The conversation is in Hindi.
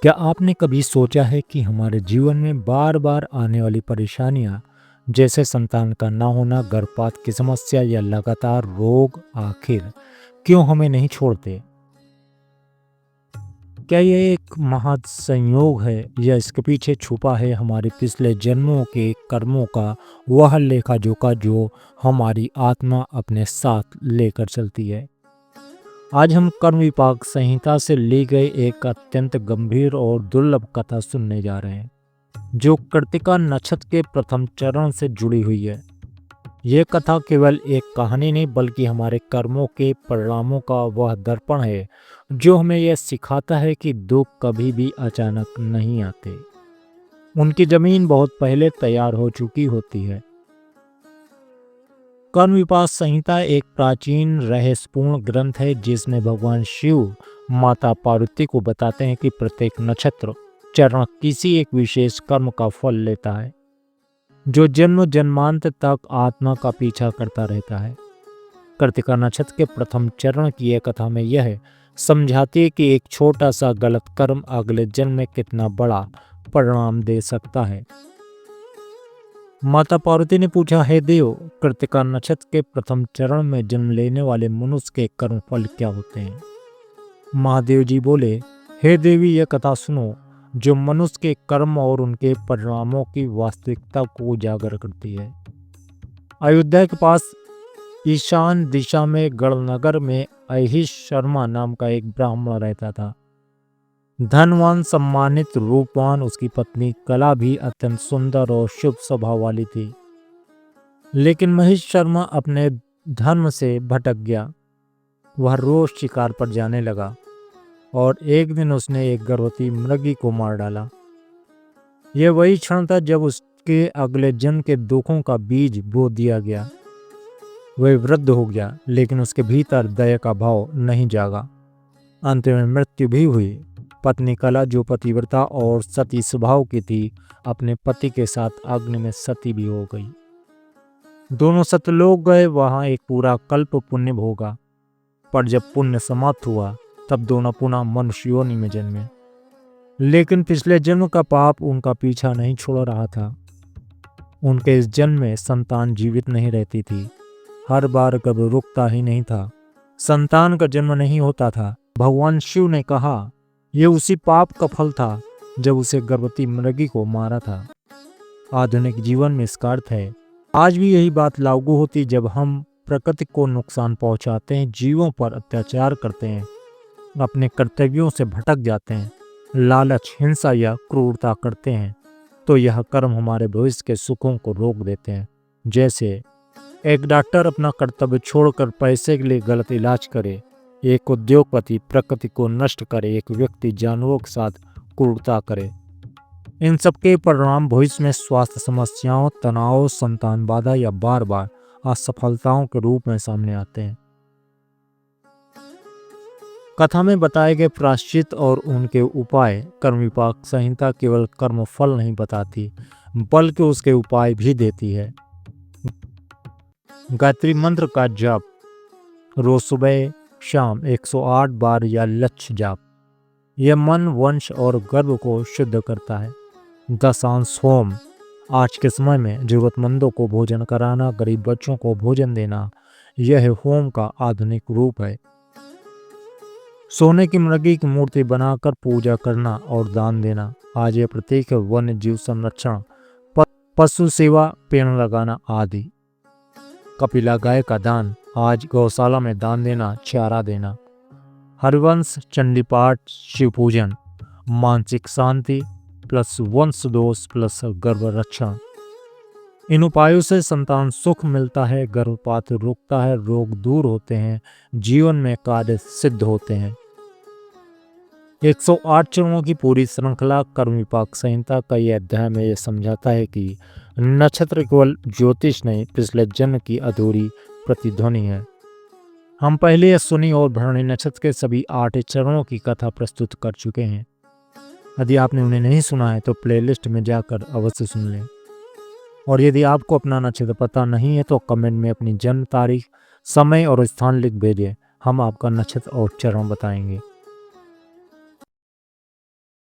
क्या आपने कभी सोचा है कि हमारे जीवन में बार बार आने वाली परेशानियां जैसे संतान का ना होना, गर्भपात की समस्या या लगातार रोग आखिर क्यों हमें नहीं छोड़ते? क्या यह एक महज संयोग है या इसके पीछे छुपा है हमारे पिछले जन्मों के कर्मों का वह लेखा जोखा जो हमारी आत्मा अपने साथ लेकर चलती है? आज हम कर्म विपाक संहिता से ली गई एक अत्यंत गंभीर और दुर्लभ कथा सुनने जा रहे हैं जो कृत्तिका नक्षत्र के प्रथम चरण से जुड़ी हुई है। यह कथा केवल एक कहानी नहीं बल्कि हमारे कर्मों के परिणामों का वह दर्पण है जो हमें यह सिखाता है कि दुख कभी भी अचानक नहीं आते। उनकी जमीन बहुत पहले तैयार हो चुकी होती है। कर्म विपाक संहिता एक प्राचीन रहस्यपूर्ण ग्रंथ है जिसमें भगवान शिव माता पार्वती को बताते हैं कि प्रत्येक नक्षत्र चरण किसी एक विशेष कर्म का फल लेता है जो जन्म जन्मांत तक आत्मा का पीछा करता रहता है। कृत्तिका नक्षत्र के प्रथम चरण की यह कथा में यह समझाती है कि एक छोटा सा गलत कर्म अगले जन्म में कितना बड़ा परिणाम दे सकता है। माता पार्वती ने पूछा, हे देव, कृत्तिका नक्षत्र के प्रथम चरण में जन्म लेने वाले मनुष्य के कर्म फल क्या होते हैं? महादेव जी बोले, हे देवी, यह कथा सुनो जो मनुष्य के कर्म और उनके परिणामों की वास्तविकता को उजागर करती है। अयोध्या के पास ईशान दिशा में गढ़नगर में अहिष शर्मा नाम का एक ब्राह्मण रहता था। धनवान, सम्मानित, रूपवान। उसकी पत्नी कला भी अत्यंत सुंदर और शुभ स्वभाव वाली थी। लेकिन महेश शर्मा अपने धर्म से भटक गया। वह रोज शिकार पर जाने लगा और एक दिन उसने एक गर्भवती मृगी को मार डाला। यह वही क्षण था जब उसके अगले जन्म के दुखों का बीज बो दिया गया। वह वृद्ध हो गया लेकिन उसके भीतर दया का भाव नहीं जागा। अंत में मृत्यु भी हुई। पत्नी कला, जो पतिव्रता और सती स्वभाव की थी, अपने पति के साथ अग्नि में सती भी हो गई। दोनों सतलोक गए, वहां एक पूरा कल्प पुण्य भोगा। पर जब पुण्य समाप्त हुआ तब दोनों पुनः मनुष्य योनि में जन्मे। लेकिन पिछले जन्म का पाप उनका पीछा नहीं छोड़ रहा था। उनके इस जन्म में संतान जीवित नहीं रहती थी। हर बार गर्भ रुकता ही नहीं था, संतान का जन्म नहीं होता था। भगवान शिव ने कहा, यह उसी पाप का फल था जब उसे गर्भवती मृगी को मारा था। आधुनिक जीवन में इसका अर्थ है, आज भी यही बात लागू होती जब हम प्रकृति को नुकसान पहुंचाते हैं, जीवों पर अत्याचार करते हैं, अपने कर्तव्यों से भटक जाते हैं, लालच, हिंसा या क्रूरता करते हैं, तो यह कर्म हमारे भविष्य के सुखों को रोक देते हैं। जैसे एक डॉक्टर अपना कर्तव्य छोड़कर पैसे के लिए गलत इलाज करे, एक उद्योगपति प्रकृति को नष्ट करे, एक व्यक्ति जानवरों के साथ क्रूरता करे। इन सबके परिणाम भविष्य में स्वास्थ्य समस्याओं, तनाव, संतान बाधा या बार बार असफलताओं के रूप में सामने आते हैं। कथा में बताए गए प्रायश्चित और उनके उपाय कर्म विपाक संहिता केवल कर्म फल नहीं बताती बल्कि उसके उपाय भी देती है। गायत्री मंत्र का जप रोज सुबह शाम 108 बार या लक्ष्य जाप, यह मन, वंश और गर्भ को शुद्ध करता है। दशांश होम, आज के समय में जरूरतमंदों को भोजन कराना, गरीब बच्चों को भोजन देना, यह होम का आधुनिक रूप है। सोने की मृगी की मूर्ति बनाकर पूजा करना और दान देना, आज यह प्रतीक है वन्य जीव संरक्षण, पशु सेवा, पेड़ लगाना आदि। कपिला गाय का दान, आज गौशाला में दान देना, चारा देना। हरिवंश, चंडी पाठ, शिव पूजन, मानसिक शांति प्लस वंश दोष प्लस गर्भ रक्षण। इन उपायों से संतान सुख मिलता है, गर्भपात रुकता है, रोग दूर होते हैं, जीवन में कार्य सिद्ध होते हैं। 108 चरणों की पूरी श्रृंखला कर्म विपाक संहिता का यह अध्याय में यह समझाता है कि नक्षत्र केवल ज्योतिष नहीं, पिछले जन्म की अधूरी प्रतिध्वनि है। हम पहले यह सुनी और भरणी नक्षत्र के सभी 8 चरणों की कथा प्रस्तुत कर चुके हैं। यदि आपने उन्हें नहीं सुना है तो प्लेलिस्ट में जाकर अवश्य सुन लें। और यदि आपको अपना नक्षत्र पता नहीं है तो कमेंट में अपनी जन्म तारीख, समय और स्थान लिख भेजें। हम आपका नक्षत्र और चरण बताएंगे।